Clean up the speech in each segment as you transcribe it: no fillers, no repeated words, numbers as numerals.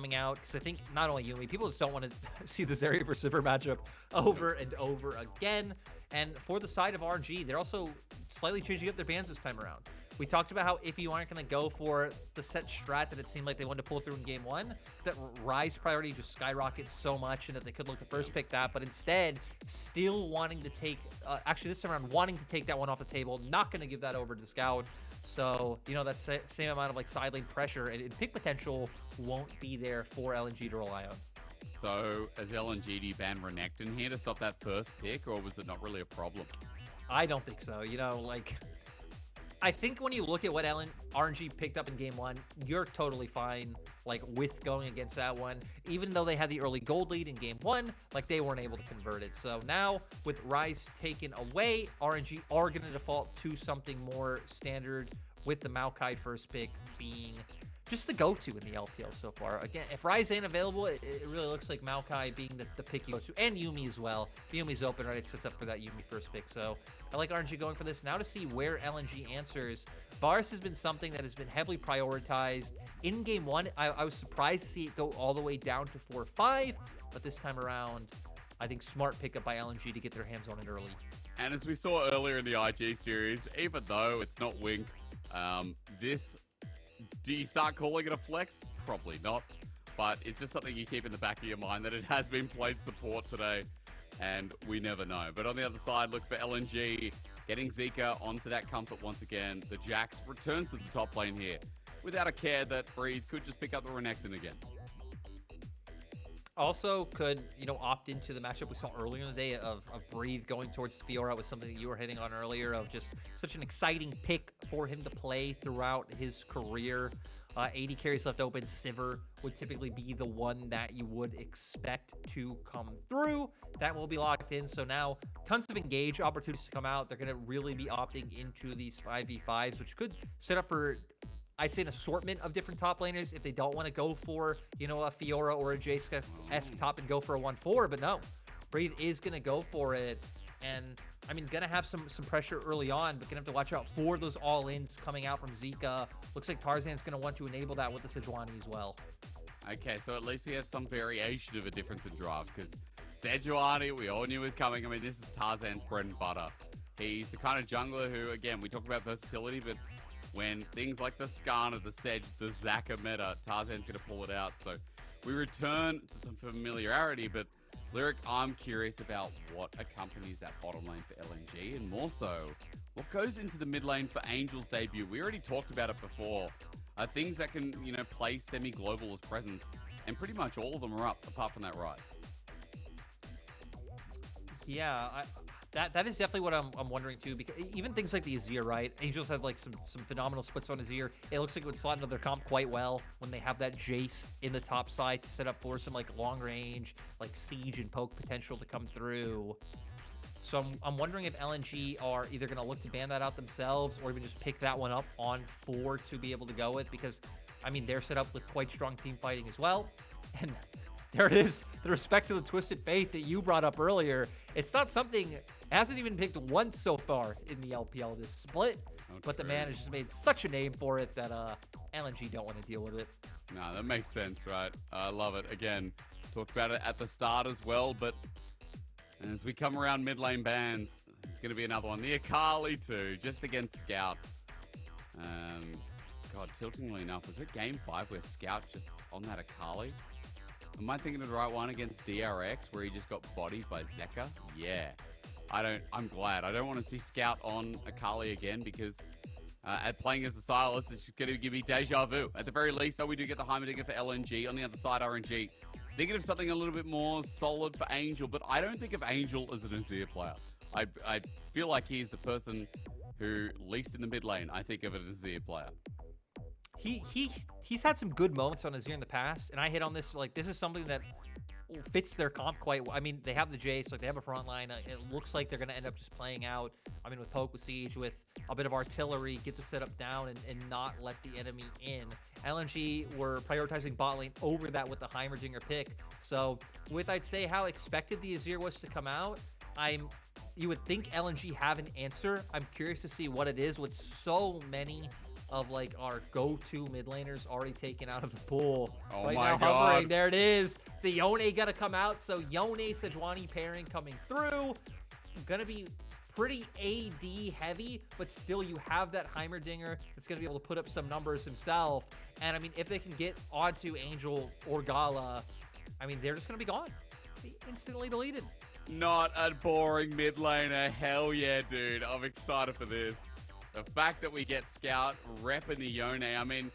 coming out, because I think not only Yuumi, people just don't want to see the Zarya versus Sivir matchup over and over again. And for the side of RNG, they're also slightly changing up their bans this time around. We talked about how if you aren't going to go for the set strat that it seemed like they wanted to pull through in game 1, that Ryze priority just skyrockets so much and that they could look to first pick that, but instead still wanting to take, actually this time around, wanting to take that one off the table, not going to give that over to Scout. So, you know, that same amount of like side lane pressure and pick potential won't be there for LNG to rely on. So, as LNG ban Renekton here to stop that first pick, or was it not really a problem? I don't think so. You know, like, I think when you look at what RNG picked up in game 1, you're totally fine, like, with going against that one. Even though they had the early gold lead in game 1, like, they weren't able to convert it. So now, with Ryze taken away, RNG are going to default to something more standard, with the Maokai first pick being just the go-to in the LPL so far. Again, if Ryze ain't available, it really looks like Maokai being the pick you go to, and Yuumi as well. If Yuumi's open, right, it sets up for that Yuumi first pick. So I like RNG going for this. Now to see where LNG answers. Varus has been something that has been heavily prioritized. In game 1, I was surprised to see it go all the way down to 4-5, but this time around, I think smart pickup by LNG to get their hands on it early. And as we saw earlier in the IG series, even though it's not Wink, do you start calling it a flex? Probably not. But it's just something you keep in the back of your mind that it has been played support today, and we never know. But on the other side, look for LNG getting Zika onto that comfort once again. The Jax returns to the top lane here without a care that Breathe could just pick up the Renekton again. Also could, you know, opt into the matchup we saw earlier in the day of Breathe going towards Fiora was something that you were hitting on earlier, of just such an exciting pick for him to play throughout his career. 80 carries left open. Sivir would typically be the one that you would expect to come through. That will be locked in. So now tons of engage opportunities to come out. They're going to really be opting into these 5v5s, which could set up for, I'd say, an assortment of different top laners if they don't want to go for, you know, a Fiora or a Jace-esque top and go for a 1-4. But no, Breathe is going to go for it. And, I mean, going to have some pressure early on, but going to have to watch out for those all-ins coming out from Zika. Looks like Tarzan's going to want to enable that with the Sejuani as well. Okay, so at least we have some variation of a difference in draft, because Sejuani, we all knew was coming. I mean, this is Tarzan's bread and butter. He's the kind of jungler who, again, we talked about versatility, but when things like the Skarner, the Sedge, the Zaka meta, Tarzan's going to pull it out. So we return to some familiarity, but Lyric, I'm curious about what accompanies that bottom lane for LNG, and more so, what goes into the mid lane for Angel's debut. We already talked about it before. Things that can, you know, play semi-global as presence, and pretty much all of them are up, apart from that Ryze. Yeah, that is definitely what I'm wondering too, because even things like the Azir, right? Angels have like some phenomenal splits on Azir. It looks like it would slot into their comp quite well when they have that Jace in the top side to set up for some like long range, like siege and poke potential to come through. So I'm wondering if LNG are either going to look to ban that out themselves or even just pick that one up on 4 to be able to go with, because, I mean, they're set up with quite strong team fighting as well. And there it is, the respect to the Twisted Faith that you brought up earlier. It's not something, it hasn't even picked once so far in the LPL this split, but the man has just made such a name for it that LNG don't want to deal with it. No, that makes sense, right? I love it. Again, talked about it at the start as well, but as we come around mid lane bans, it's going to be another one. The Akali too, just against Scout. God, tiltingly enough, was it game 5 where Scout just on that Akali? Am I thinking of the right one against DRX where he just got bodied by Zeka? Yeah. I'm glad. I don't want to see Scout on Akali again, because at playing as the Silas, it's just going to give me deja vu. At the very least, so we do get the Heimerdinger for LNG. On the other side, RNG. Thinking of something a little bit more solid for Angel, but I don't think of Angel as an Azir player. I feel like he's the person who, least in the mid lane, I think of it as an Azir player. He's had some good moments on Azir in the past, and I hit on this, like, this is something that fits their comp quite well. I mean, they have the Jace, like, they have a front line. It looks like they're going to end up just playing out, I mean, with poke, with siege, with a bit of artillery, get the setup down and not let the enemy in. LNG were prioritizing bot lane over that with the Heimerdinger pick. So with, I'd say, how expected the Azir was to come out, you would think LNG have an answer. I'm curious to see what it is with so many of like our go-to mid laners already taken out of the pool. Oh right my now, God. hovering. There it is. The Yone got to come out. So Yone Sejuani pairing coming through. Gonna be pretty AD heavy, but still you have that Heimerdinger that's gonna be able to put up some numbers himself. And I mean, if they can get onto Angel or Gala, I mean, they're just gonna be gone. Be instantly deleted. Not a boring mid laner. Hell yeah, dude. I'm excited for this. The fact that we get Scout repping the Yone, I mean,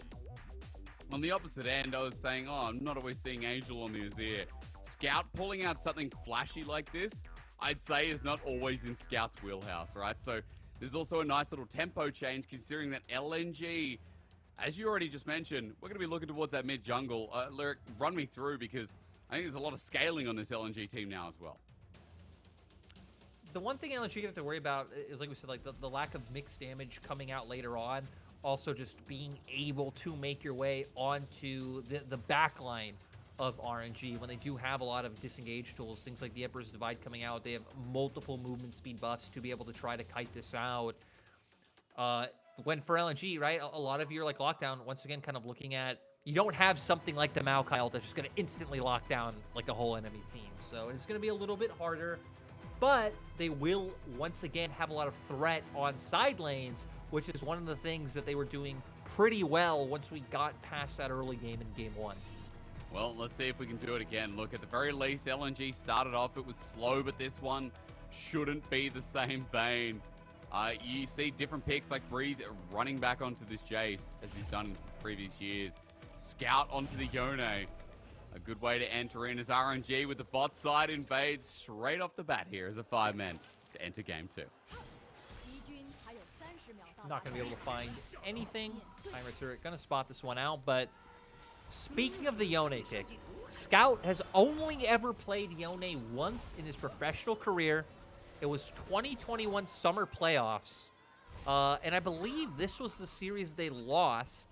on the opposite end, I was saying, oh, I'm not always seeing Angel on the Azir. Scout pulling out something flashy like this, I'd say is not always in Scout's wheelhouse, right? So there's also a nice little tempo change considering that LNG, as you already just mentioned, we're going to be looking towards that mid jungle. Lyric, run me through because I think there's a lot of scaling on this LNG team now as well. The one thing LNG have to worry about is, like we said, like the lack of mixed damage coming out later on. Also, just being able to make your way onto the back line of RNG when they do have a lot of disengage tools, things like the Emperor's Divide coming out. They have multiple movement speed buffs to be able to try to kite this out. When for LNG, right, a lot of your like lockdown, once again, kind of looking at, you don't have something like the Maokai that's just going to instantly lock down like a whole enemy team. So it's going to be a little bit harder. But they will, once again, have a lot of threat on side lanes, which is one of the things that they were doing pretty well once we got past that early game in Game 1. Well, let's see if we can do it again. Look, at the very least, LNG started off, it was slow, but this one shouldn't be the same vein. You see different picks like Breathe running back onto this Jace, as he's done in previous years. Scout onto the Yone. A good way to enter in as RNG with the bot side invades straight off the bat here as a 5-man to enter Game 2. Not going to be able to find anything. Timer turret going to spot this one out, but speaking of the Yone pick, Scout has only ever played Yone once in his professional career. It was 2021 Summer Playoffs, and I believe this was the series they lost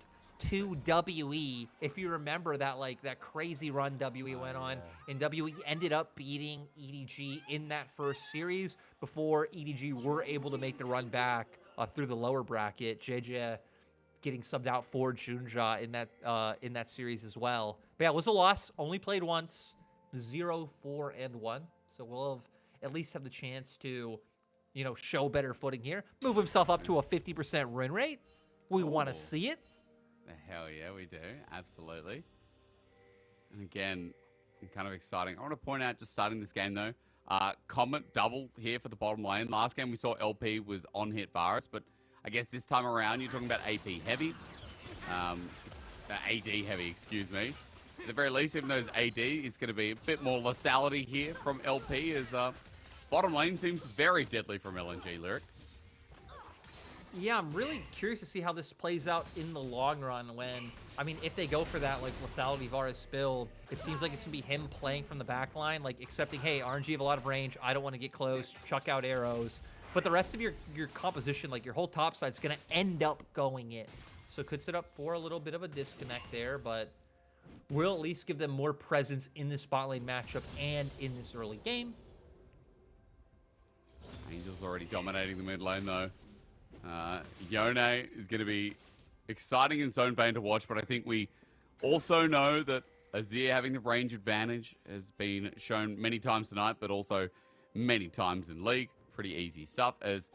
to WE. If you remember that, like that crazy run WE went on, and WE ended up beating EDG in that first series before EDG were able to make the run back through the lower bracket. JJ getting subbed out for Junja in that series as well. But yeah, it was a loss. Only played once. 0-4-1. So we'll at least have the chance to, you know, show better footing here. Move himself up to a 50% win rate. We want to see it. Hell yeah, we do. Absolutely. And again, kind of exciting. I want to point out, just starting this game though, Comet double here for the bottom lane. Last game we saw LP was on hit Varus, but I guess this time around you're talking about AP heavy. AD heavy, excuse me. At the very least, even though it's AD, it's going to be a bit more lethality here from LP as bottom lane seems very deadly from LNG, Lyric. Yeah, I'm really curious to see how this plays out in the long run when, I mean, if they go for that, like, lethality Varus build, it seems like it's going to be him playing from the back line, like, accepting, hey, RNG have a lot of range, I don't want to get close, chuck out arrows. But the rest of your composition, like, your whole top side is going to end up going in. So it could set up for a little bit of a disconnect there, but we'll at least give them more presence in this spot lane matchup and in this early game. Angel's already dominating the mid lane, though. Yone is going to be exciting in its own vein to watch, but I think we also know that Azir having the range advantage has been shown many times tonight, but also many times in League. Pretty easy stuff, as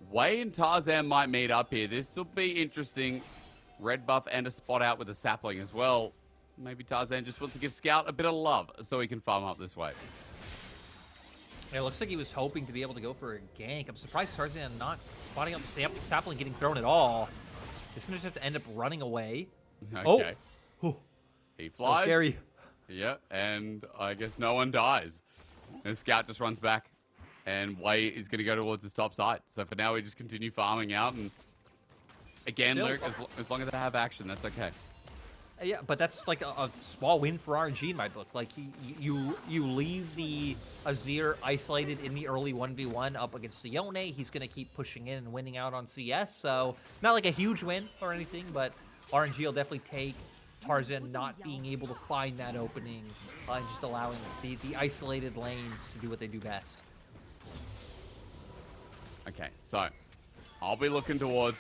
Wei and Tarzan might meet up here. This will be interesting. Red buff and a spot out with a sapling as well. Maybe Tarzan just wants to give Scout a bit of love so he can farm up this way. Yeah, it looks like he was hoping to be able to go for a gank. I'm surprised Tarzan not spotting up the sapling getting thrown at all. Just gonna just have to end up running away. Okay. Oh. He flies. Scary. Yeah, and I guess no one dies. And Scout just runs back, and Wei is going to go towards his top side. So for now, we just continue farming out, and again, Luke, as long as I have action, that's okay. Yeah, but that's like a small win for RNG in my book. Like, you leave the Azir isolated in the early 1v1 up against the Yone. He's going to keep pushing in and winning out on CS. So, not like a huge win or anything, but RNG will definitely take Tarzan not being able to find that opening and just allowing the isolated lanes to do what they do best. Okay, so I'll be looking towards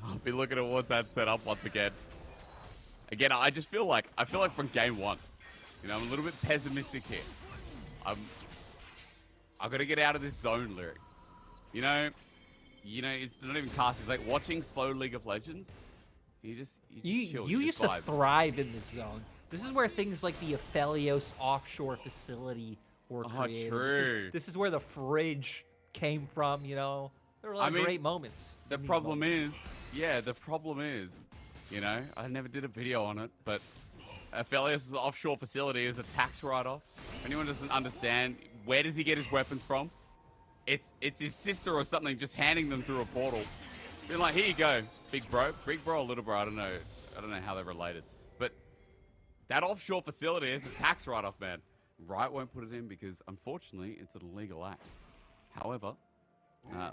I'll be looking towards that setup once again. Again, I feel like from game one, you know, I'm a little bit pessimistic here. I've got to get out of this zone, Lyric. You know, it's not even cast. It's like watching slow League of Legends. You just chill. You used to thrive in this zone. This is where things like the Aphelios offshore facility were created. True. This is where the fridge came from, you know. There were a lot of great moments. The problem is, you know, I never did a video on it, but Aphelios' offshore facility is a tax write-off. If anyone doesn't understand, where does he get his weapons from? It's his sister or something just handing them through a portal. Being like, here you go, big bro or little bro, I don't know how they're related. But that offshore facility is a tax write-off, man. Riot won't put it in because, unfortunately, it's an illegal act. However,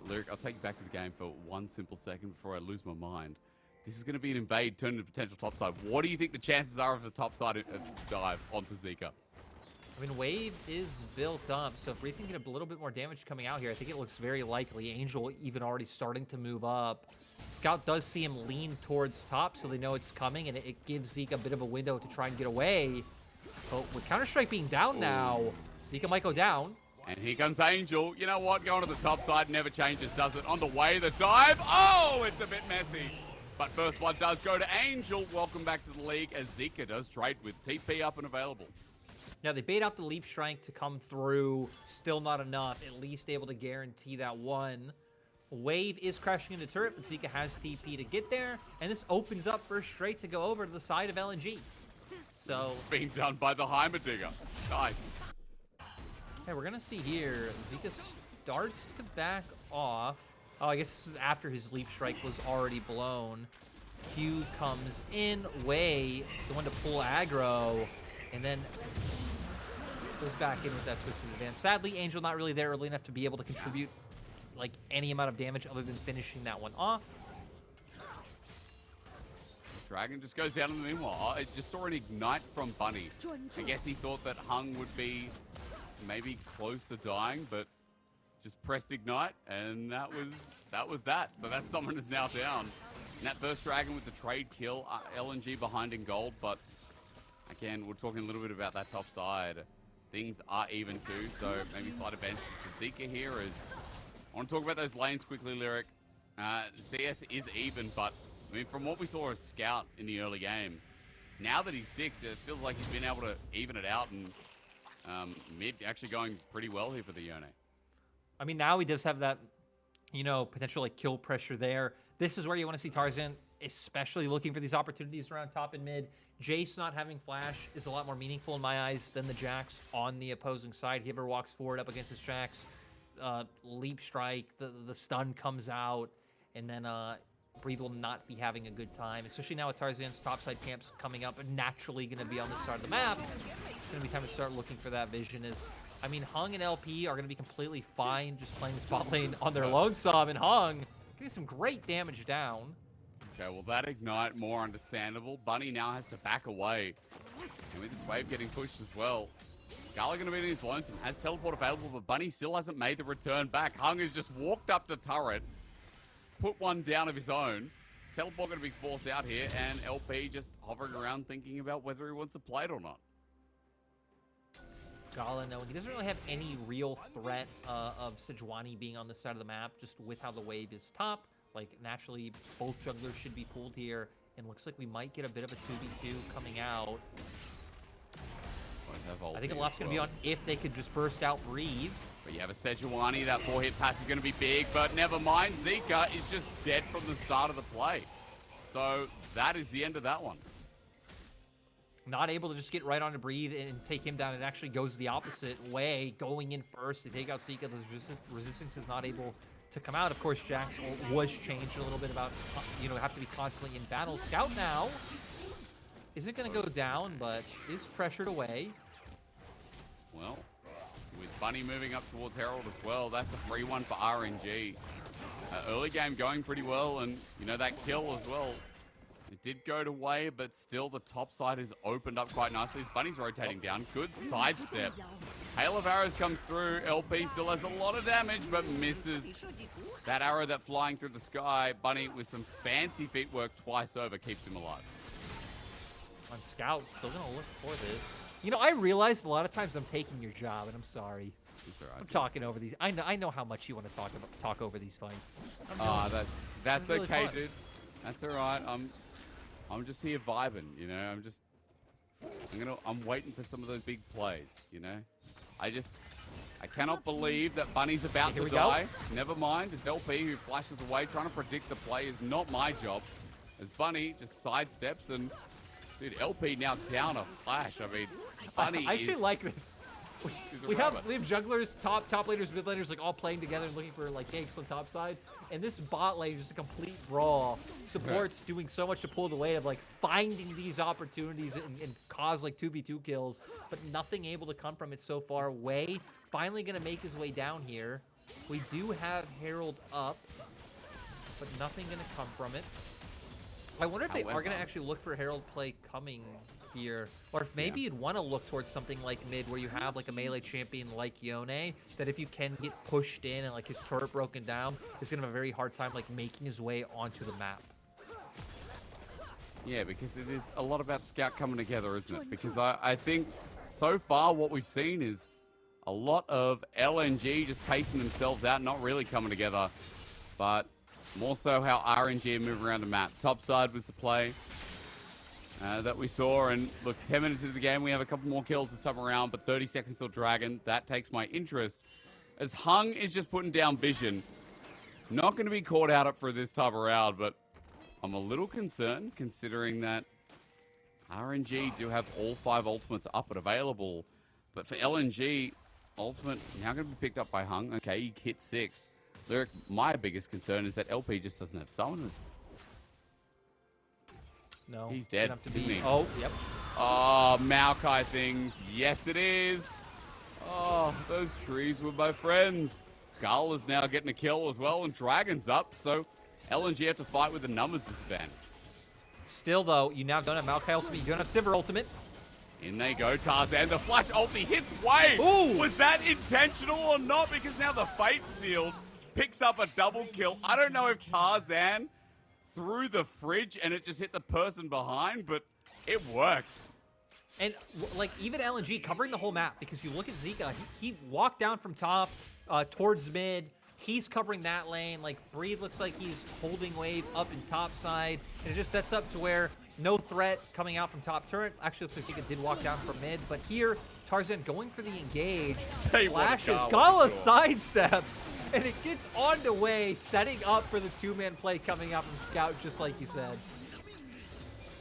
Lyric, I'll take you back to the game for one simple second before I lose my mind. This is going to be an invade turned into potential topside. What do you think the chances are of a topside dive onto Zika? I mean, Wave is built up, so if we can get a little bit more damage coming out here, I think it looks very likely. Angel even already starting to move up. Scout does see him lean towards top, so they know it's coming, and it gives Zeke a bit of a window to try and get away. But with Counter-Strike being down now, Zika might go down. And here comes Angel. You know what? Going to the top side never changes, does it? On the way, the dive. Oh, it's a bit messy. But first blood does go to Angel. Welcome back to the league as Zika does trade with TP up and available. Now, they bait out the Leap Strike to come through. Still not enough. At least able to guarantee that one. Wave is crashing into turret, but Zika has TP to get there. And this opens up for Straight to go over to the side of LNG. So it's being done by the Heimerdinger. Nice. Hey, we're going to see here, Zika starts to back off. Oh, I guess this is after his Leap Strike was already blown. Q comes in, Way, the one to pull aggro, and then goes back in with that twisted advance. Sadly, Angel not really there early enough to be able to contribute like any amount of damage other than finishing that one off. Dragon just goes down in the meanwhile. I just saw an ignite from Bunny. I guess he thought that Hung would be maybe close to dying, but just pressed ignite, and that was that. So that someone is now down. And that first Dragon with the trade kill, LNG behind in gold, but again, we're talking a little bit about that top side. Things are even too, so maybe slight advantage to Zika here is... I want to talk about those lanes quickly, Lyric. CS is even, but I mean, from what we saw as Scout in the early game, now that he's 6, it feels like he's been able to even it out, and mid actually going pretty well here for the Yone. I mean, now he does have that, you know, potential like kill pressure there. This is where you want to see Tarzan, especially looking for these opportunities around top and mid. Jace not having flash is a lot more meaningful in my eyes than the Jax on the opposing side. He ever walks forward up against his Jax, Leap Strike, the stun comes out, and then Breathe will not be having a good time, especially now with Tarzan's topside camps coming up and naturally going to be on this side of the map. It's going to be time to start looking for that vision. I mean, Hung and LP are going to be completely fine just playing the spot lane on their lonesome, and Hung getting some great damage down. Okay, well, that ignite, more understandable. Bunny now has to back away. And with this wave getting pushed as well, Gala going to be in his lonesome, has teleport available, but Bunny still hasn't made the return back. Hung has just walked up the turret, put one down of his own. Teleport going to be forced out here, and LP just hovering around thinking about whether he wants to play it or not. Gala, no, he doesn't really have any real threat of Sejuani being on this side of the map, just with how the wave is top. Like, naturally, both jugglers should be pulled here, and looks like we might get a bit of a 2v2 coming out. I think a lot's going to be on if they could just burst out Breathe. But you have a Sejuani, that 4-hit pass is going to be big, but never mind, Zika is just dead from the start of the play. So that is the end of that one. Not able to just get right on to Breathe and take him down. It actually goes the opposite way, going in first to take out Zika. The resistance is not able to come out. Of course, Jax was changed a little bit about, you know, have to be constantly in battle. Scout now isn't going to go down, but is pressured away. Well, with Bunny moving up towards Herald as well, that's a free one for RNG. Early game going pretty well, and, you know, that kill as well. It did go to Way, but still the top side is opened up quite nicely. Bunny's rotating down. Good sidestep. Hail of Arrows comes through. LP still has a lot of damage, but misses. That arrow that flying through the sky, Bunny with some fancy feet work twice over keeps him alive. On Scout, still gonna look for this. You know, I realized a lot of times I'm taking your job, and I'm sorry. It's all right. I'm talking over these. I know how much you want to talk over these fights. That's really okay, fun. dude. That's all right. I'm just here vibing, you know. I'm waiting for some of those big plays, you know. I cannot believe that Bunny's about to die. Never mind, it's LP who flashes away. Trying to predict the play is not my job. As Bunny just sidesteps and, dude, LP now down a flash. I mean, Bunny I actually like this. We have jugglers, top laners, mid laners, like all playing together and looking for like ganks on top side. And this bot lane is just a complete brawl. Support's doing so much to pull the weight of like finding these opportunities and cause like 2v2 kills, but nothing able to come from it so far. Way finally gonna make his way down here. We do have Herald up, but nothing gonna come from it. I wonder if they are gonna actually look for Herald play coming here, or if maybe you'd want to look towards something like mid where you have like a melee champion like Yone that if you can get pushed in and like his turret broken down, is gonna have a very hard time like making his way onto the map. Yeah, because it is a lot about Scout coming together, isn't it? Because I think so far what we've seen is a lot of LNG just pacing themselves out, not really coming together, but more so how RNG move around the map. Top side was the play that we saw, and look, 10 minutes into the game, we have a couple more kills this time around, but 30 seconds till Dragon. That takes my interest, as Hung is just putting down vision. Not going to be caught out for this time around, but I'm a little concerned considering that RNG do have all 5 ultimates up and available, but for LNG, ultimate now going to be picked up by Hung. Okay, he hit 6. Lyric, my biggest concern is that LP just doesn't have summoners. No, he's dead. Isn't he? Oh, yep. Oh, Maokai things. Yes, it is. Oh, those trees were my friends. Gull is now getting a kill as well, and Dragon's up, so LNG have to fight with the numbers disadvantage. Still, though, you now don't have Maokai ultimate. You don't have Sivir ultimate. In they go, Tarzan. The flash ulti hits Wave. Ooh! Was that intentional or not? Because now the Fate Sealed picks up a double kill. I don't know if Tarzan threw the fridge and it just hit the person behind, but it worked. And like even LNG covering the whole map, because you look at Zika, he walked down from top towards mid. He's covering that lane. Like Breed looks like he's holding wave up in top side, and it just sets up to where no threat coming out from top turret. Actually, looks like Zika did walk down from mid, but here Tarzan going for the engage. Flashes, Gala sidesteps, and it gets on the way, setting up for the 2-man play coming out from Scout, just like you said.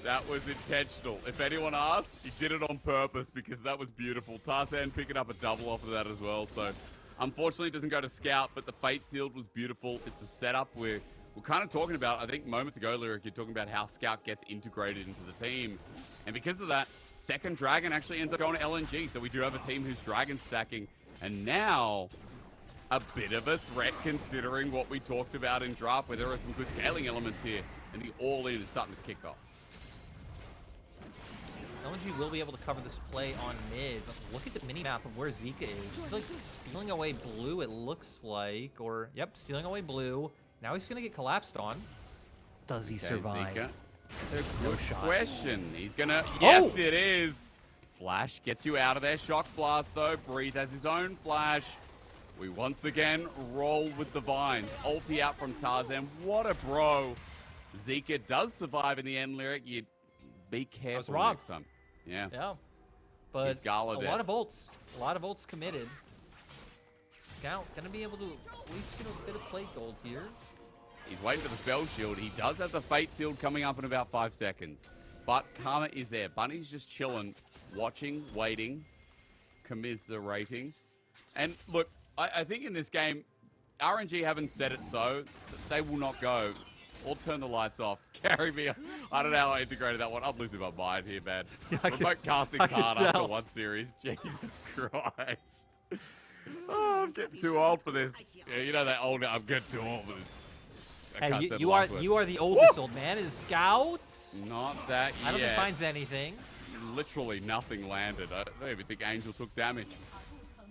That was intentional. If anyone asked, he did it on purpose because that was beautiful. Tarzan picking up a double off of that as well. So, unfortunately, it doesn't go to Scout, but the Fate Sealed was beautiful. It's a setup we're kind of talking about. I think moments ago, Lyric, you're talking about how Scout gets integrated into the team. And because of that, second Dragon actually ends up going to LNG. So we do have a team who's Dragon stacking. And now, a bit of a threat considering what we talked about in draft, where there are some good scaling elements here. And the all-in is starting to kick off. LNG will be able to cover this play on mid, but look at the mini-map of where Zika is. He's like stealing away blue, it looks like, or, yep, stealing away blue. Now he's going to get collapsed on. Does he survive? Zika. No Good shot. question. He's going to, yes, it is. Flash gets you out of there. Shock Blast, though. Breathe has his own flash. We once again roll with the vines. Ulti out from Tarzan. What a bro. Zika does survive in the end, Lyric. You be careful next time. Yeah. Yeah. But a lot of ults. A lot of ults committed. Scout gonna be able to at least get a bit of plate gold here. He's waiting for the spell shield. He does have the Fate Shield coming up in about 5 seconds. But Karma is there. Bunny's just chilling, watching, waiting, commiserating. And look, I think in this game, RNG haven't said it so. They will not go. Or turn the lights off. Carry me. I don't know how I integrated that one. I'm losing my mind here, man. Remote casting's hard after one series. Jesus Christ. Oh, I'm getting too old for this. Yeah, you know that old. I'm getting too old for this. Hey, you are the oldest old man. Is Scout? Not that yet. I don't think he finds anything. Literally nothing landed. I don't even think Angel took damage.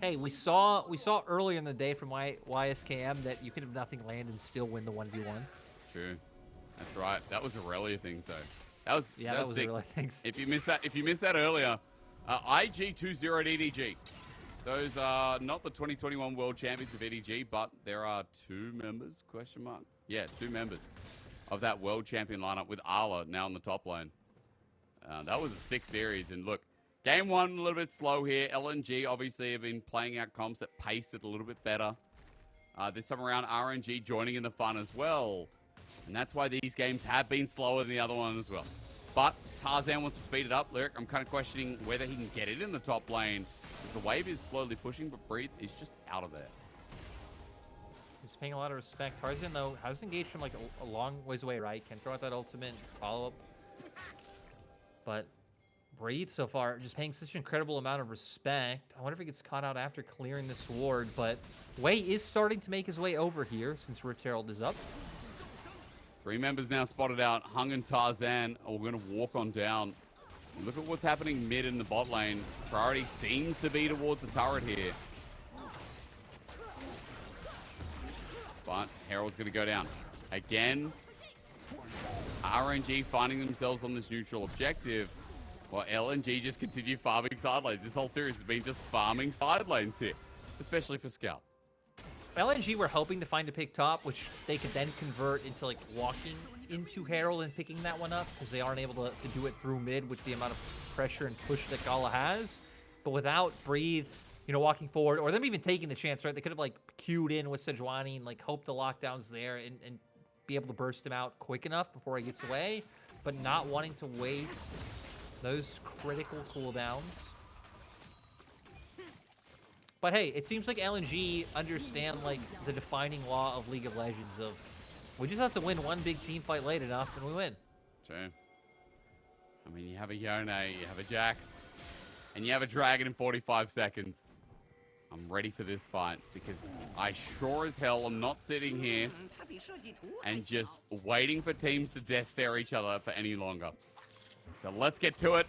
Hey, we saw earlier in the day from YSKM that you could have nothing land and still win the 1v1. True. That's right. That was Aurelia things though. That was That was sick. really things. If you missed that earlier, IG20 at EDG. Those are not the 2021 World Champions of EDG, but there are two members, question mark? Yeah, two members of that World Champion lineup with Arla now on the top lane. That was a sick series, and look, game one a little bit slow here. LNG obviously have been playing out comps that paced it a little bit better. This time around, RNG joining in the fun as well. And that's why these games have been slower than the other one as well. But Tarzan wants to speed it up. Lyric, I'm kind of questioning whether he can get it in the top lane. The wave is slowly pushing, but Breathe is just out of there. He's paying a lot of respect. Tarzan, though, has engaged from like a long ways away, right? Can throw out that ultimate follow-up. But Breathe so far just paying such an incredible amount of respect. I wonder if he gets caught out after clearing this ward, but Wei is starting to make his way over here since Rift Herald is up. 3 members now spotted out. Hung and Tarzan are going to walk on down. Look at what's happening mid in the bot lane. Priority seems to be towards the turret here. But Herald's going to go down. Again, RNG finding themselves on this neutral objective, while LNG just continue farming side lanes. This whole series has been just farming side lanes here, especially for Scout. LNG were hoping to find a pick top, which they could then convert into like walking into Herald and picking that one up, because they aren't able to do it through mid with the amount of pressure and push that Gala has. But without Breathe, you know, walking forward, or them even taking the chance, right? They could have like queued in with Sejuani and like hoped the lockdown's there and be able to burst him out quick enough before he gets away, but not wanting to waste those critical cooldowns. But hey, it seems like LNG understand like the defining law of League of Legends of we just have to win one big team fight late enough and we win. True. I mean, you have a Yone, you have a Jax, and you have a Dragon in 45 seconds. I'm ready for this fight because I sure as hell am not sitting here and just waiting for teams to death stare each other for any longer. So let's get to it.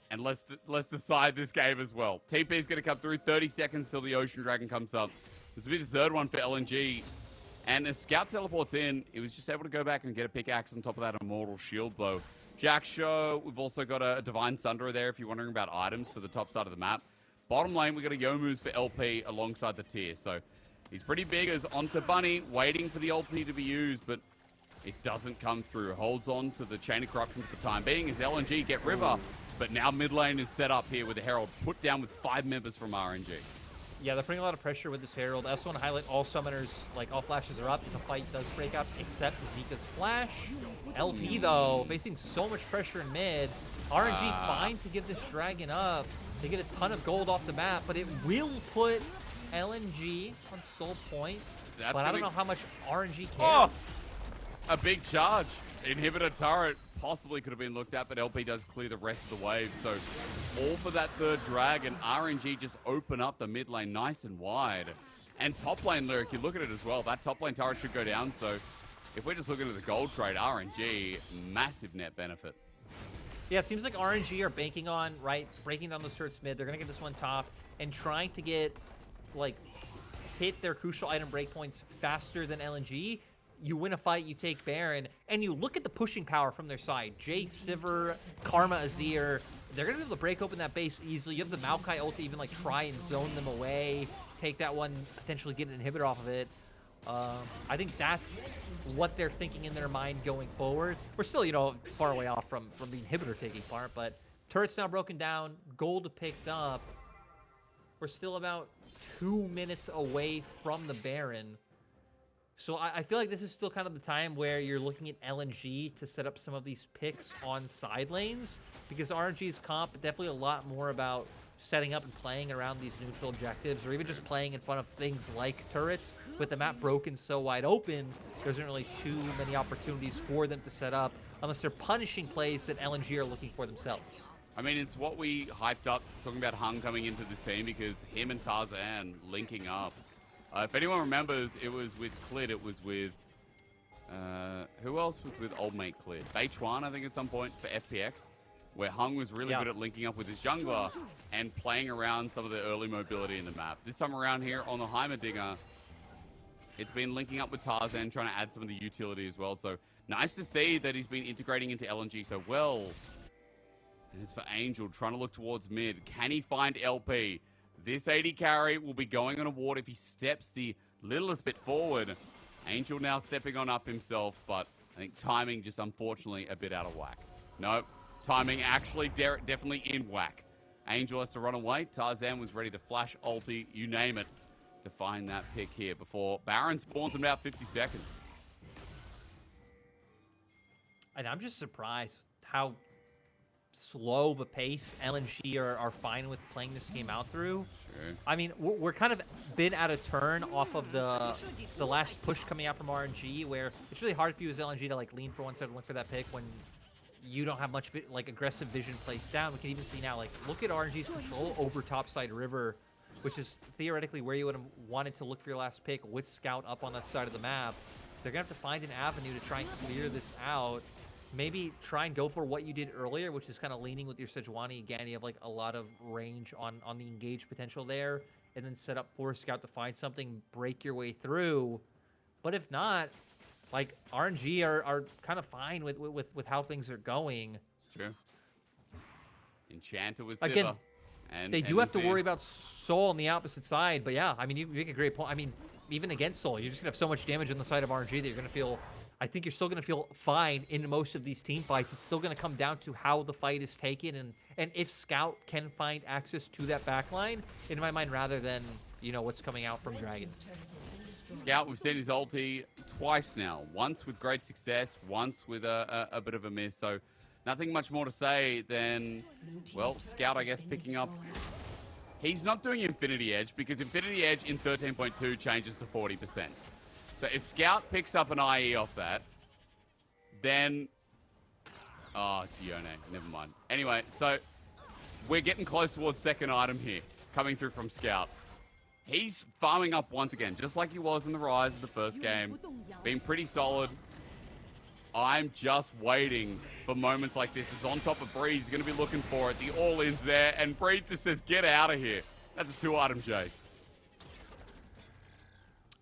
And let's decide this game as well. TP is going to come through. 30 seconds till the Ocean Dragon comes up. This will be the third one for LNG. And as Scout teleports in, he was just able to go back and get a pickaxe on top of that Immortal Shield blow. Jack Show, we've also got a Divine Sunderer there if you're wondering about items for the top side of the map. Bottom lane, we've got a Youmuu's for LP alongside the tier. So he's pretty big as onto Bunny, waiting for the ulti to be used, but it doesn't come through. Holds on to the Chain of Corruption for the time being as LNG get River. But now mid lane is set up here with the Herald put down with 5 members from RNG. Yeah, they're putting a lot of pressure with this Herald. I also want to highlight all summoners, like all flashes are up. The fight does break up, except Zika's flash. LP, though, facing so much pressure in mid. RNG fine to give this Dragon up. They get a ton of gold off the map, but it will put LNG on soul point. But I don't know how much RNG can. Oh! A big charge. Inhibitor turret possibly could have been looked at, but LP does clear the rest of the wave. So all for that third Dragon. RNG just open up the mid lane nice and wide. And top lane, Lyric, you look at it as well. That top lane turret should go down. So if we're just looking at the gold trade, RNG, massive net benefit. Yeah, it seems like RNG are banking on, right, breaking down those turrets mid. They're going to get this one top and trying to get, like, hit their crucial item breakpoints faster than LNG. You win a fight, you take Baron, and you look at the pushing power from their side. Jay, Sivir, Karma, Azir. They're going to be able to break open that base easily. You have the Maokai ult to even like try and zone them away, take that one, potentially get an inhibitor off of it. I think that's what they're thinking in their mind going forward. We're still, you know, far away off from the inhibitor taking part, but turret's now broken down, gold picked up. We're still about 2 minutes away from the Baron. So I feel like this is still kind of the time where you're looking at LNG to set up some of these picks on side lanes, because RNG's comp definitely a lot more about setting up and playing around these neutral objectives, or even just playing in front of things like turrets. With the map broken so wide open, there isn't really too many opportunities for them to set up unless they're punishing plays that LNG are looking for themselves. I mean, it's what we hyped up talking about Hung coming into this team, because him and Tarzan linking up. If anyone remembers, it was with Clit, it was with, who else was with old mate Clit? Beichuan, I think, at some point, for FPX. where Hung was really good at linking up with his jungler and playing around some of the early mobility in the map. This time around here on the Heimerdinger, it's been linking up with Tarzan, trying to add some of the utility as well. So nice to see that he's been integrating into LNG so well. And it's for Angel, trying to look towards mid. Can he find LP? This AD carry will be going on a ward if he steps the littlest bit forward. Angel now stepping on up himself, but I think timing just unfortunately a bit out of whack. Nope, timing actually definitely in whack. Angel has to run away. Tarzan was ready to flash ulti, you name it, to find that pick here before Baron spawns in about 50 seconds. And I'm just surprised how slow of a pace LNG are fine with playing this game out through. Sure. I mean, we're kind of been at a turn off of the last push coming out from RNG, where it's really hard for you as LNG to like lean for one side and look for that pick when you don't have much like aggressive vision placed down. We can even see now, like, look at RNG's control over topside river, which is theoretically where you would have wanted to look for your last pick with Scout up on that side of the map. They're gonna have to find an avenue to try and clear this out. Maybe try and go for what you did earlier, which is kind of leaning with your Sejuani. Again, you have like a lot of range on the engage potential there, and then set up for Scout to find something, break your way through. But if not, like, RNG are kind of fine with how things are going. True. Enchanter with again, Sivir. And they do have to worry about Soul on the opposite side, but yeah, I mean, you make a great point. I mean, even against Soul, you're just gonna have so much damage on the side of RNG that you're gonna feel. I think you're still going to feel fine in most of these team fights. It's still going to come down to how the fight is taken and if Scout can find access to that backline, in my mind, rather than, you know, what's coming out from Dragon. Scout, we've seen his ulti twice now. Once with great success, once with a bit of a miss. So nothing much more to say than, well, Scout, I guess, picking up. He's not doing Infinity Edge because Infinity Edge in 13.2 changes to 40%. So if Scout picks up an IE off that, then... Oh, it's Yone. Never mind. Anyway, so we're getting close towards second item here, coming through from Scout. He's farming up once again, just like he was in the Rise of the first game. Being pretty solid. I'm just waiting for moments like this. He's on top of Breeze. He's going to be looking for it. The all-in's there, and Breeze just says, get out of here. That's a two-item chase.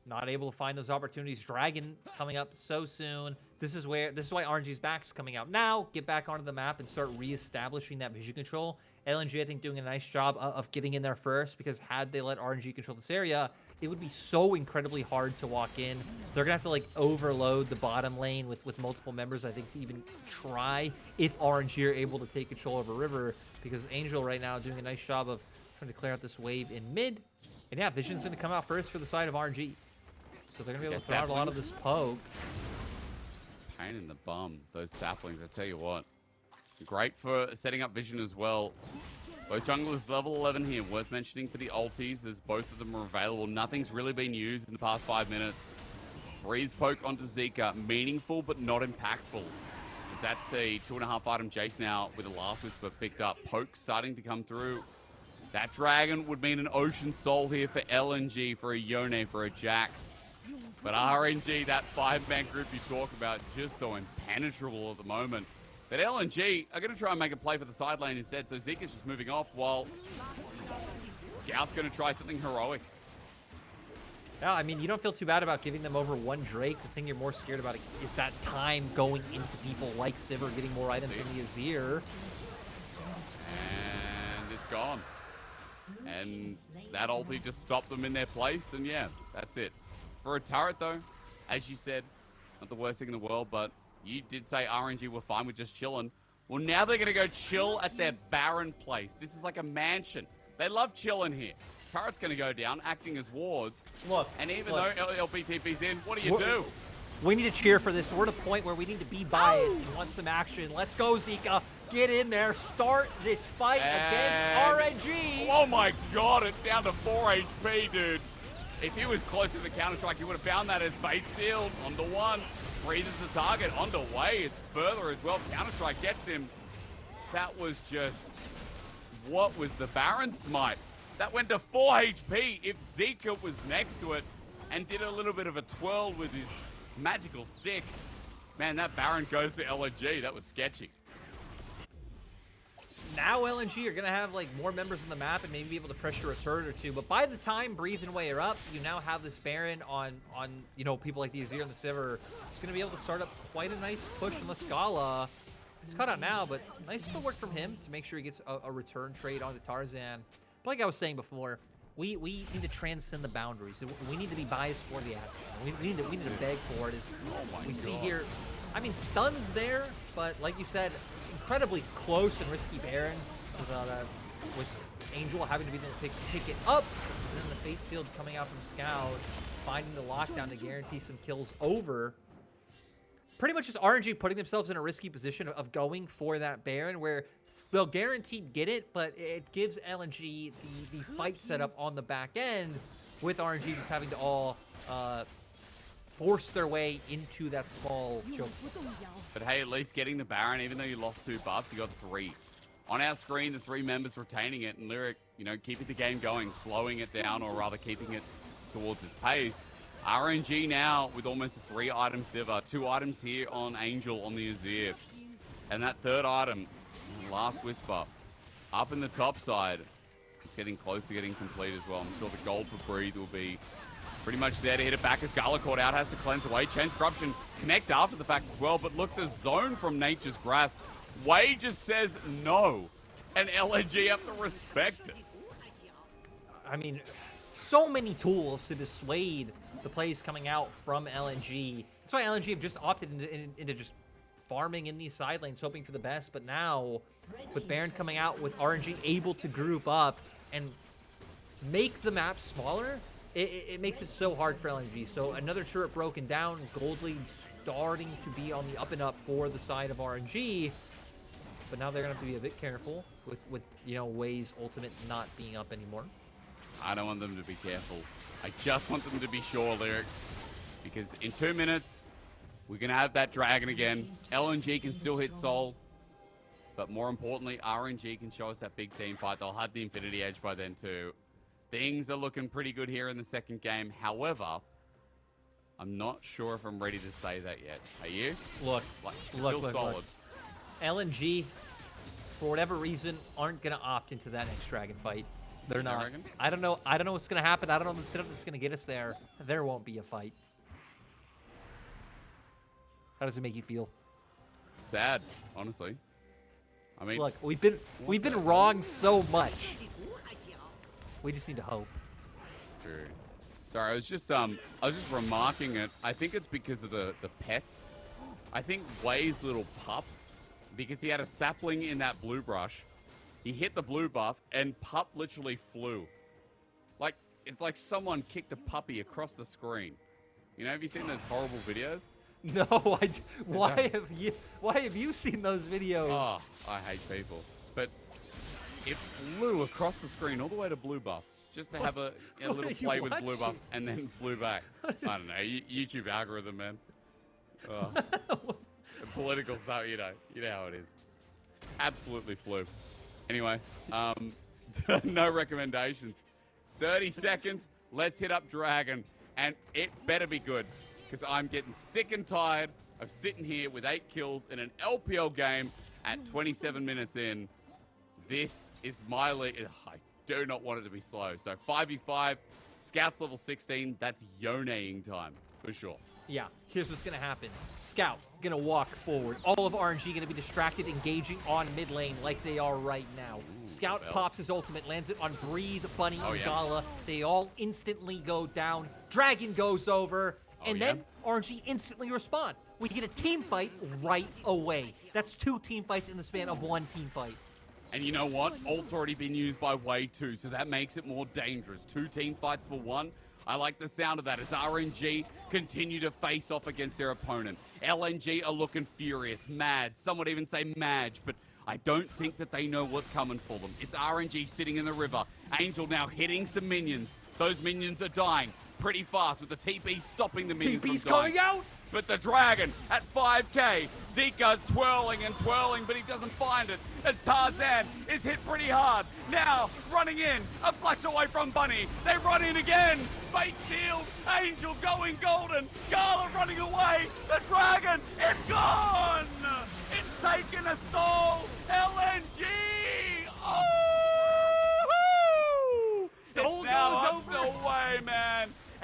Not able to find those opportunities. Dragon coming up so soon. This is why RNG's back's coming out now. Get back onto the map and start reestablishing that vision control. LNG, I think, doing a nice job of getting in there first, because had they let RNG control this area, it would be so incredibly hard to walk in. They're gonna have to like overload the bottom lane with multiple members, I think, to even try if RNG are able to take control over river, because Angel right now doing a nice job of trying to clear out this wave in mid. And yeah, Vision's gonna come out first for the side of RNG. So they're going to be able to throw out a lot of this poke. Pain in the bum, those saplings, I tell you what. Great for setting up Vision as well. Both junglers level 11 here. Worth mentioning for the ultis, as both of them are available. Nothing's really been used in the past 5 minutes. Breeze poke onto Zika. Meaningful, but not impactful. Is that a 2.5 item chase now with the last whisper picked up? Poke starting to come through. That dragon would mean an Ocean Soul here for LNG, for a Yone, for a Jax. But RNG, that 5-man group you talk about, just so impenetrable at the moment. But LNG are going to try and make a play for the side lane instead. So Zika's just moving off while Scout's going to try something heroic. Yeah, I mean, you don't feel too bad about giving them over one Drake. The thing you're more scared about is that time going into people like Sivir, getting more items in the Azir. And it's gone. And that ulti just stopped them in their place. And yeah, that's it. For a turret, though, as you said, not the worst thing in the world, but you did say RNG were fine with just chilling. Well, now they're going to go chill at their Baron place. This is like a mansion. They love chilling here. Turret's going to go down, acting as wards. Look, and even though LPTP's in, what do you do? We need to cheer for this. We're at a point where we need to be biased and want some action. Let's go, Zika. Get in there. Start this fight against RNG. Oh, my God. It's down to 4 HP, dude. If he was closer to the Counter-Strike, he would have found that as bait sealed. On the one. Freezes the target. On the way. It's further as well. Counter-Strike gets him. That was just... What was the Baron smite? That went to 4 HP. If Zika was next to it and did a little bit of a twirl with his magical stick, man, that Baron goes to LNG. That was sketchy. now LNG are going to have like more members on the map and maybe be able to pressure a turret or two. But by the time Breathe and Way are up, you now have this Baron on you know, people like the Azir and the Sivir. It's going to be able to start up quite a nice push on the Scala. He's cut out now, but nice footwork from him to make sure he gets a return trade onto Tarzan. But like I was saying before, we need to transcend the boundaries. We need to be biased for the action. We need to beg for it. As we see here, I mean, stun's there, but like you said, incredibly close and risky Baron with Angel having to be there to pick it up, and then the Fate Sealed coming out from Scout, finding the lockdown to guarantee some kills over. Pretty much just RNG putting themselves in a risky position of going for that Baron, where they'll guaranteed get it, but it gives LNG the fight setup on the back end, with RNG just having to all force their way into that small choke. But hey, at least getting the Baron, even though you lost 2 buffs, you got 3. On our screen, the 3 members retaining it, and Lyric, you know, keeping the game going, slowing it down, or rather keeping it towards its pace. RNG now with almost a 3-item Sivir, 2 items here on Angel on the Azir. And that 3rd item, Last Whisper, up in the top side. It's getting close to getting complete as well. I'm sure the gold for Breathe will be pretty much there to hit it back as Gala caught out, has to cleanse away. Chance Corruption connect after the fact as well, but look, the zone from Nature's Grasp. Way just says no, and LNG have to respect it. I mean, so many tools to dissuade the plays coming out from LNG. That's why LNG have just opted into just farming in these side lanes, hoping for the best. But now, with Baron coming out, with RNG able to group up and make the map smaller, it makes it so hard for LNG. So another turret broken down, gold lead starting to be on the up and up for the side of RNG. But now they're gonna have to be a bit careful with you know, Way's ultimate not being up anymore. I don't want them to be careful. I just want them to be sure, Lyric, because in 2 minutes we're gonna have that dragon again. LNG can still hit Soul, but more importantly, RNG can show us that big team fight. They'll have the Infinity Edge by then too. Things are looking pretty good here in the second game. However, I'm not sure if I'm ready to say that yet. Are you? Look. Solid. LNG, for whatever reason, aren't gonna opt into that next dragon fight. They're not. I don't know what's gonna happen. I don't know the setup that's gonna get us there. There won't be a fight. How does it make you feel? Sad, honestly. I mean, look, we've been wrong so much. We just need to hope. True. Sorry, I was just remarking it. I think it's because of the pets. I think Way's little pup, because he had a sapling in that blue brush, he hit the blue buff and pup literally flew. Like, it's like someone kicked a puppy across the screen. You know, have you seen those horrible videos? No, why have you seen those videos? Oh, I hate people. But it flew across the screen all the way to blue buff, just to have a little play with blue buff, and then flew back. I don't know, YouTube algorithm, man. Political stuff, you know how it is. Absolutely flew. Anyway, no recommendations. 30 seconds, let's hit up Dragon, and it better be good, because I'm getting sick and tired of sitting here with 8 kills in an LPL game at 27 minutes in. This is my league. I do not want it to be slow. So 5v5, Scout's level 16, that's Yoneing time, for sure. Yeah, here's what's going to happen. Scout going to walk forward. All of RNG going to be distracted, engaging on mid lane like they are right now. Scout pops his ultimate, lands it on Breathe, Bunny, and Gala. They all instantly go down. Dragon goes over, and then RNG instantly respond. We get a team fight right away. That's 2 team fights in the span of 1 team fight. And you know what? Ult's already been used by Way 2, so that makes it more dangerous. 2 team fights for 1. I like the sound of that as RNG continue to face off against their opponent. LNG are looking furious, mad, some would even say madge, but I don't think that they know what's coming for them. It's RNG sitting in the river. Angel now hitting some minions. Those minions are dying pretty fast with the TP stopping the minions TP's from dying. coming out! But the Dragon at 5k, Zika's twirling and twirling, but he doesn't find it as Tarzan is hit pretty hard. Now, running in, a flash away from Bunny. They run in again. Fate Shield, Angel going golden. Gala running away. The Dragon is gone. It's taken a soul. LNG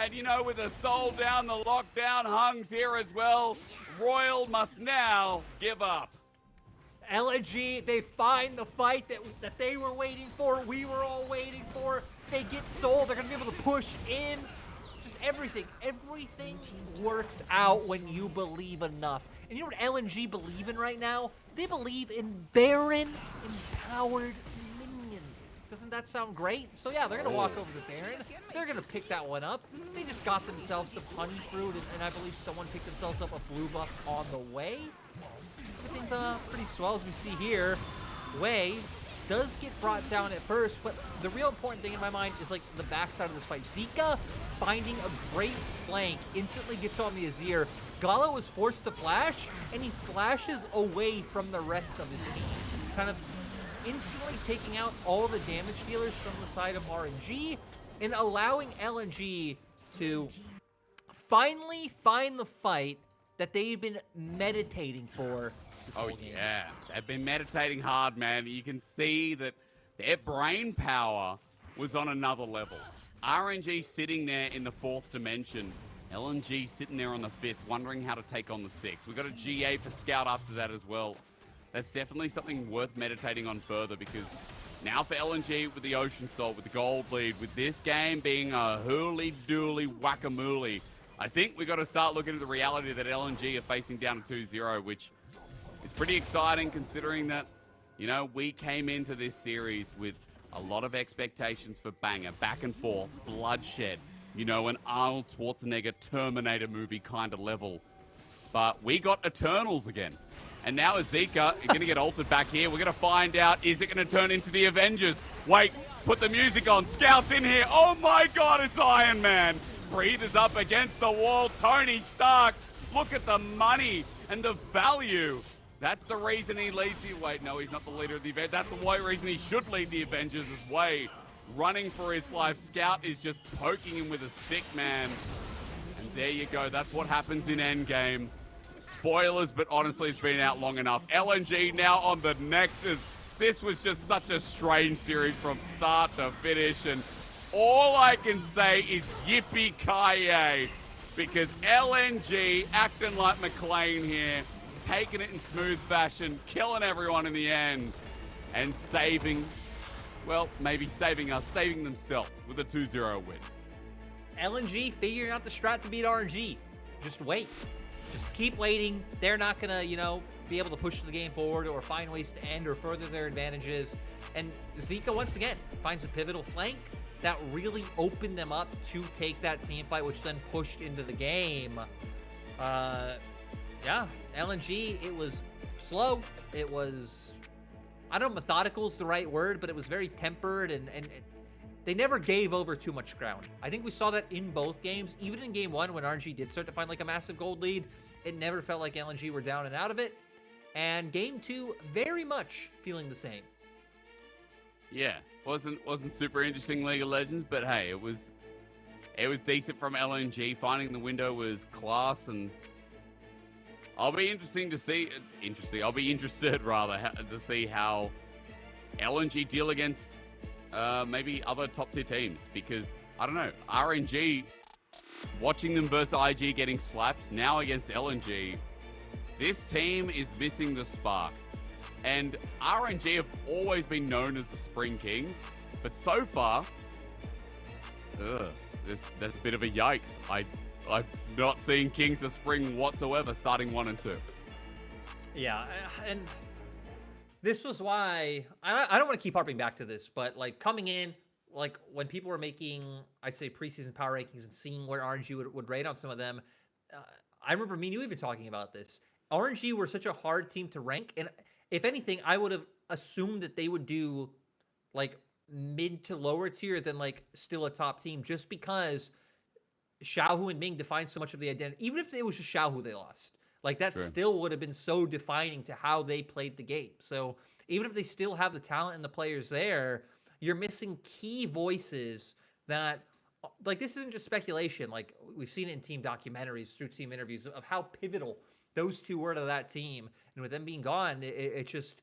And you know, with the soul down, the lockdown hungs here as well. Royal must now give up. LNG, they find the fight that they were waiting for, we were all waiting for. They get sold, they're gonna be able to push in. Just everything works out when you believe enough. And you know what LNG believe in right now? They believe in Baron empowered minions. Doesn't that sound great? So yeah, they're gonna walk over to Baron. They're gonna pick that one up. They just got themselves some honey fruit, and I believe someone picked themselves up a blue buff on the way. Everything's pretty swell as we see here. Wei does get brought down at first, but the real important thing in my mind is like the backside of this fight. Zika finding a great flank, instantly gets on the Azir. Gala was forced to flash, and he flashes away from the rest of his team. Kind of instantly taking out all the damage dealers from the side of RNG, and allowing LNG to finally find the fight that they've been meditating for this whole game. Yeah, they've been meditating hard, man. You can see that their brain power was on another level. RNG sitting there in the 4th dimension. LNG sitting there on the 5th, wondering how to take on the 6th. We've got a GA for Scout after that as well. That's definitely something worth meditating on further, because now for LNG with the Ocean Salt, with the gold lead, with this game being a hooly-dooly whack-a-mooly, I think we've got to start looking at the reality that LNG are facing down to 2-0, which is pretty exciting considering that, you know, we came into this series with a lot of expectations for banger, back and forth, bloodshed, you know, an Arnold Schwarzenegger Terminator movie kind of level. But we got Eternals again. And now Azika is going to get altered back here. We're going to find out, is it going to turn into the Avengers? Wait, put the music on. Scout's in here. Oh my God, it's Iron Man. Breathers up against the wall. Tony Stark. Look at the money and the value. That's the reason he leads the... Wait, no, he's not the leader of the event. That's the reason he should lead the Avengers as Way. Running for his life. Scout is just poking him with a stick, man. And there you go. That's what happens in Endgame. Spoilers, but honestly, it's been out long enough. LNG now on the Nexus. This was just such a strange series from start to finish, and all I can say is yippee-ki-yay, because LNG acting like McLean here, taking it in smooth fashion, killing everyone in the end, and saving, well, maybe saving us, saving themselves with a 2-0 win. LNG figuring out the strat to beat RNG. Just wait. Just keep waiting. They're not going to, you know, be able to push the game forward or find ways to end or further their advantages. And Zika, once again, finds a pivotal flank that really opened them up to take that team fight, which then pushed into the game. Yeah, LNG, it was slow. It was, I don't know, methodical is the right word, but it was very tempered, and they never gave over too much ground. I think we saw that in both games. Even in game 1, when RNG did start to find like a massive gold lead, it never felt like LNG were down and out of it. And game 2, very much feeling the same. Yeah, wasn't super interesting League of Legends, but hey, it was decent from LNG. Finding the window was class, and I'll be interested rather to see how LNG deal against maybe other top tier teams, because I don't know, RNG, watching them versus IG getting slapped, now against LNG, this team is missing the spark. And RNG have always been known as the Spring Kings, but so far, that's a bit of a yikes. I'm not seeing Kings of Spring whatsoever starting 1 and 2. Yeah, and this was why I don't want to keep harping back to this, but like coming in, like when people were making, I'd say, preseason power rankings and seeing where RNG would rate on some of them, I remember me and you even talking about this. RNG were such a hard team to rank, and if anything, I would have assumed that they would do like mid to lower tier than like still a top team, just because Xiaohu and Ming define so much of the identity. Even if it was just Xiaohu they lost, like that still would have been so defining to how they played the game. So even if they still have the talent and the players there, you're missing key voices that, like, this isn't just speculation. Like, we've seen it in team documentaries, through team interviews, of how pivotal those two were to that team. And with them being gone, it just,